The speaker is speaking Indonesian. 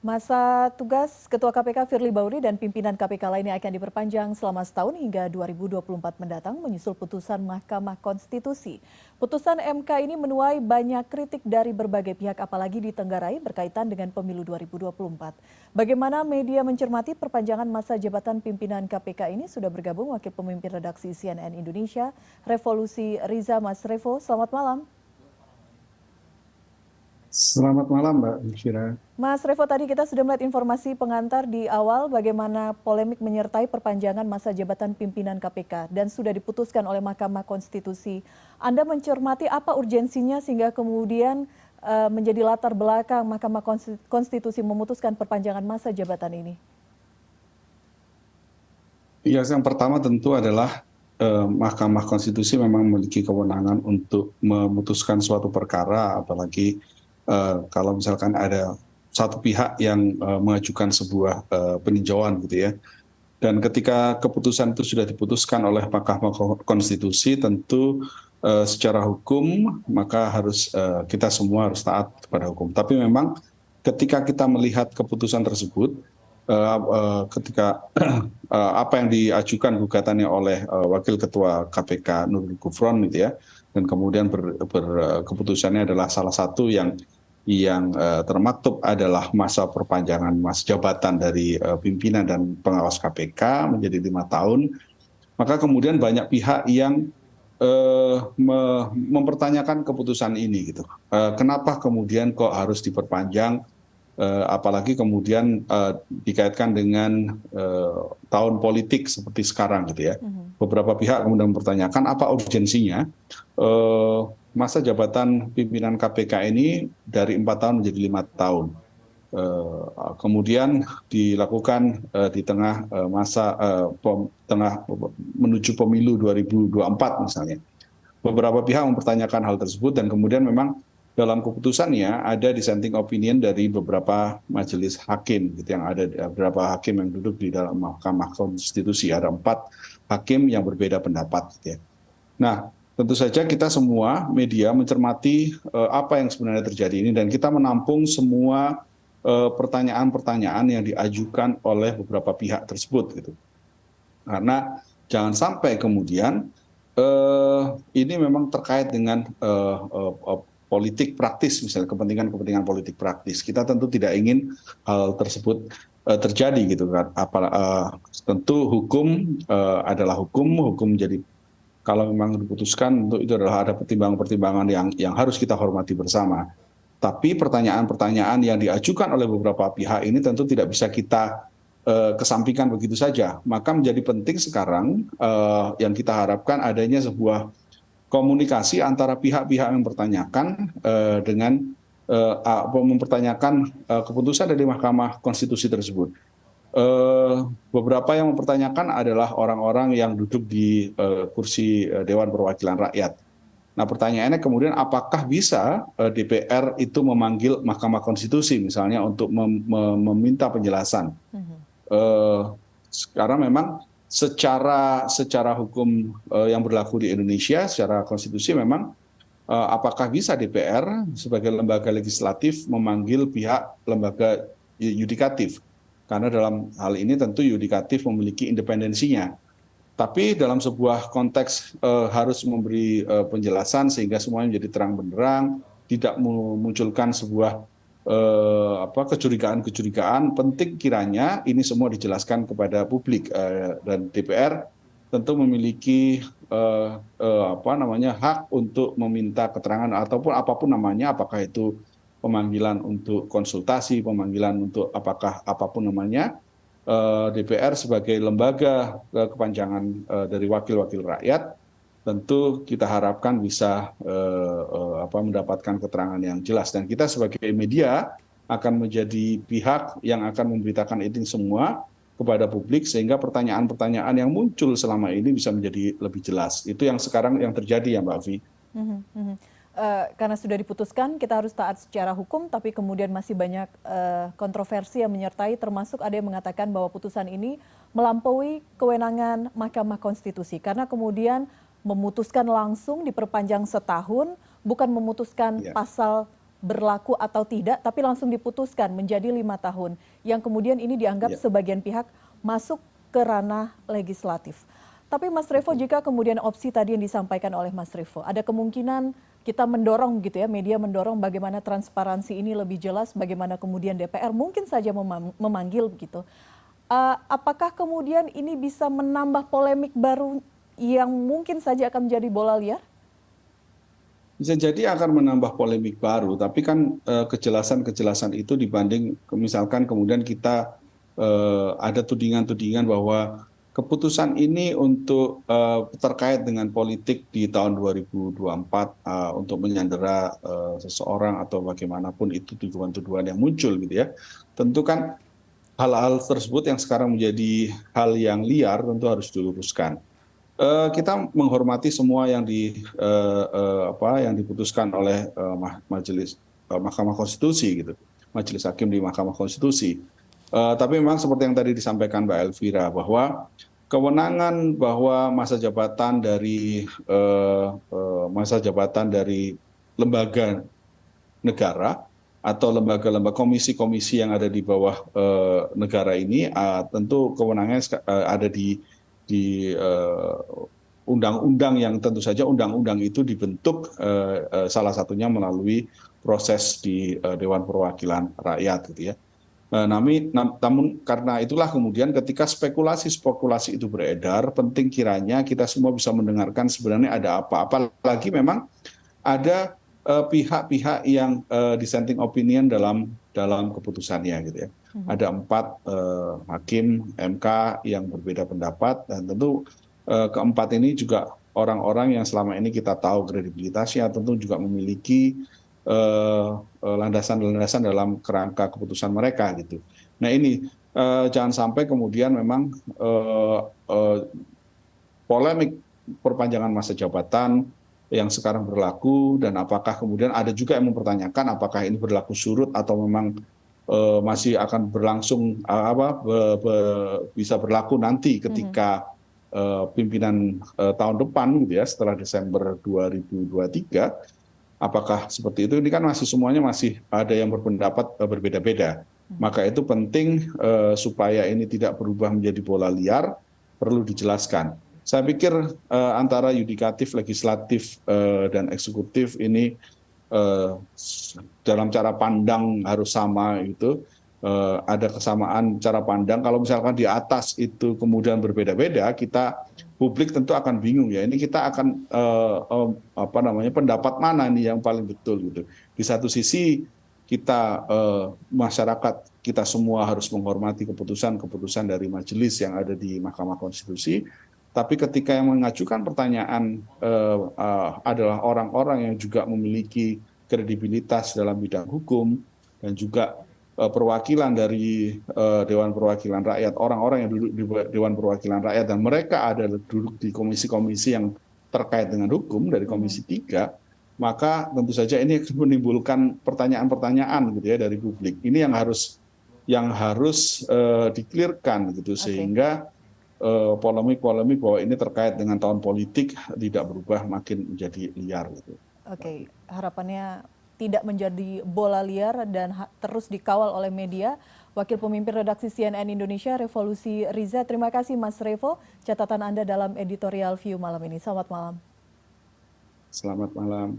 Masa tugas Ketua KPK Firly Bahuri dan pimpinan KPK lainnya akan diperpanjang selama setahun hingga 2024 mendatang menyusul putusan Mahkamah Konstitusi. Putusan MK ini menuai banyak kritik dari berbagai pihak apalagi ditenggarai berkaitan dengan pemilu 2024. Bagaimana media mencermati perpanjangan masa jabatan pimpinan KPK ini sudah bergabung Wakil Pemimpin Redaksi CNN Indonesia, Revolusi Riza. Mas Revo, selamat malam. Selamat malam, Mbak Shira. Mas Revo, tadi kita sudah melihat informasi pengantar di awal bagaimana polemik menyertai perpanjangan masa jabatan pimpinan KPK dan sudah diputuskan oleh Mahkamah Konstitusi. Anda mencermati apa urgensinya sehingga kemudian menjadi latar belakang Mahkamah Konstitusi memutuskan perpanjangan masa jabatan ini? Ya, yang pertama tentu adalah Mahkamah Konstitusi memang memiliki kewenangan untuk memutuskan suatu perkara, apalagi kalau misalkan ada satu pihak yang mengajukan sebuah peninjauan gitu ya. Dan ketika keputusan itu sudah diputuskan oleh Mahkamah Konstitusi, tentu secara hukum maka harus kita semua harus taat kepada hukum. Tapi memang ketika kita melihat keputusan tersebut, ketika apa yang diajukan gugatannya oleh Wakil Ketua KPK Nurul Gufron gitu ya, dan kemudian keputusannya adalah salah satu yang termaktub adalah masa perpanjangan masa jabatan dari pimpinan dan pengawas KPK menjadi 5 tahun, maka kemudian banyak pihak yang mempertanyakan keputusan ini gitu. Kenapa kemudian kok harus diperpanjang? Apalagi kemudian dikaitkan dengan tahun politik seperti sekarang gitu ya. Beberapa pihak kemudian mempertanyakan apa urgensinya masa jabatan pimpinan KPK ini dari 4 tahun menjadi 5 tahun. Kemudian dilakukan di tengah masa tengah menuju pemilu 2024 misalnya. Beberapa pihak mempertanyakan hal tersebut dan kemudian memang dalam keputusannya ada dissenting opinion dari beberapa majelis hakim gitu, yang ada beberapa hakim yang duduk di dalam Mahkamah Konstitusi, ada 4 hakim yang berbeda pendapat gitu ya. Nah, tentu saja kita semua media mencermati apa yang sebenarnya terjadi ini dan kita menampung semua pertanyaan-pertanyaan yang diajukan oleh beberapa pihak tersebut gitu. Karena jangan sampai kemudian ini memang terkait dengan politik praktis, misalnya kepentingan politik praktis. Kita tentu tidak ingin hal tersebut terjadi gitu kan. Tentu hukum adalah hukum jadi kalau memang diputuskan untuk itu adalah ada pertimbangan-pertimbangan yang harus kita hormati bersama. Tapi pertanyaan-pertanyaan yang diajukan oleh beberapa pihak ini tentu tidak bisa kita kesampingkan begitu saja. Maka menjadi penting sekarang yang kita harapkan adanya sebuah komunikasi antara pihak-pihak yang mempertanyakan dengan mempertanyakan keputusan dari Mahkamah Konstitusi tersebut. Beberapa yang mempertanyakan adalah orang-orang yang duduk di kursi Dewan Perwakilan Rakyat. Nah, pertanyaannya kemudian apakah bisa DPR itu memanggil Mahkamah Konstitusi misalnya untuk meminta penjelasan. Sekarang memang secara hukum yang berlaku di Indonesia, secara konstitusi memang apakah bisa DPR sebagai lembaga legislatif memanggil pihak lembaga yudikatif? Karena dalam hal ini tentu yudikatif memiliki independensinya. Tapi dalam sebuah konteks harus memberi penjelasan sehingga semuanya menjadi terang benderang, tidak memunculkan sebuah kecurigaan-kecurigaan. Penting kiranya ini semua dijelaskan kepada publik dan DPR tentu memiliki hak untuk meminta keterangan ataupun apapun namanya, apakah itu pemanggilan untuk konsultasi, pemanggilan untuk apapun namanya. DPR sebagai lembaga kepanjangan dari wakil-wakil rakyat tentu kita harapkan bisa mendapatkan keterangan yang jelas, dan kita sebagai media akan menjadi pihak yang akan memberitakan ini semua kepada publik sehingga pertanyaan-pertanyaan yang muncul selama ini bisa menjadi lebih jelas. Itu yang sekarang yang terjadi ya Mbak Afi. Karena sudah diputuskan kita harus taat secara hukum, tapi kemudian masih banyak kontroversi yang menyertai, termasuk ada yang mengatakan bahwa putusan ini melampaui kewenangan Mahkamah Konstitusi karena kemudian memutuskan langsung diperpanjang setahun, bukan memutuskan pasal berlaku atau tidak, tapi langsung diputuskan menjadi 5 tahun, yang kemudian ini dianggap Ya, sebagian pihak masuk ke ranah legislatif. Tapi Mas Revo, betul. jika kemudian opsi tadi yang disampaikan oleh Mas Revo, ada kemungkinan kita mendorong gitu ya, media mendorong bagaimana transparansi ini lebih jelas, bagaimana kemudian DPR mungkin saja memanggil gitu. Apakah kemudian ini bisa menambah polemik baru yang mungkin saja akan menjadi bola liar? Bisa jadi akan menambah polemik baru, tapi kan kejelasan-kejelasan itu dibanding misalkan kemudian kita ada tudingan-tudingan bahwa keputusan ini untuk terkait dengan politik di tahun 2024 untuk menyandera seseorang atau bagaimanapun itu tuduhan-tuduhan yang muncul gitu ya. Tentu kan hal-hal tersebut yang sekarang menjadi hal yang liar tentu harus diluruskan. Kita menghormati semua yang yang diputuskan oleh majelis Mahkamah Konstitusi gitu, majelis hakim di Mahkamah Konstitusi. Tapi memang seperti yang tadi disampaikan Mbak Elvira bahwa kewenangan bahwa masa jabatan dari lembaga negara atau lembaga-lembaga komisi-komisi yang ada di bawah negara ini tentu kewenangannya ada di undang-undang yang tentu saja undang-undang itu dibentuk salah satunya melalui proses di Dewan Perwakilan Rakyat gitu ya. Namun karena itulah kemudian ketika spekulasi-spekulasi itu beredar, penting kiranya kita semua bisa mendengarkan sebenarnya ada apa. Apalagi memang ada pihak-pihak yang dissenting opinion dalam keputusannya gitu ya. Ada 4 hakim MK yang berbeda pendapat dan tentu keempat ini juga orang-orang yang selama ini kita tahu kredibilitasnya tentu juga memiliki landasan-landasan dalam kerangka keputusan mereka gitu. Nah ini jangan sampai kemudian memang polemik perpanjangan masa jabatan yang sekarang berlaku dan apakah kemudian ada juga yang mempertanyakan apakah ini berlaku surut atau memang masih akan berlangsung bisa berlaku nanti ketika pimpinan tahun depan gitu ya setelah Desember 2023 apakah seperti itu. Ini kan masih semuanya masih ada yang berpendapat berbeda-beda, maka itu penting supaya ini tidak berubah menjadi bola liar perlu dijelaskan. Saya pikir antara yudikatif, legislatif, dan eksekutif ini dalam cara pandang harus sama gitu. Ada kesamaan cara pandang. Kalau misalkan di atas itu kemudian berbeda-beda, kita publik tentu akan bingung ya. Ini kita akan pendapat mana nih yang paling betul gitu. Di satu sisi kita masyarakat kita semua harus menghormati keputusan-keputusan dari majelis yang ada di Mahkamah Konstitusi. Tapi ketika yang mengajukan pertanyaan adalah orang-orang yang juga memiliki kredibilitas dalam bidang hukum dan juga perwakilan dari Dewan Perwakilan Rakyat, orang-orang yang duduk di Dewan Perwakilan Rakyat dan mereka ada duduk di komisi-komisi yang terkait dengan hukum dari Komisi 3, maka tentu saja ini akan menimbulkan pertanyaan-pertanyaan gitu ya dari publik. Ini yang harus di-clearkan gitu sehingga polemik-polemik bahwa ini terkait dengan tahun politik tidak berubah makin menjadi liar gitu. Oke, harapannya tidak menjadi bola liar dan terus dikawal oleh media. Wakil Pemimpin Redaksi CNN Indonesia, Revolusi Riza. Terima kasih Mas Revo, catatan Anda dalam editorial View malam ini. Selamat malam. Selamat malam.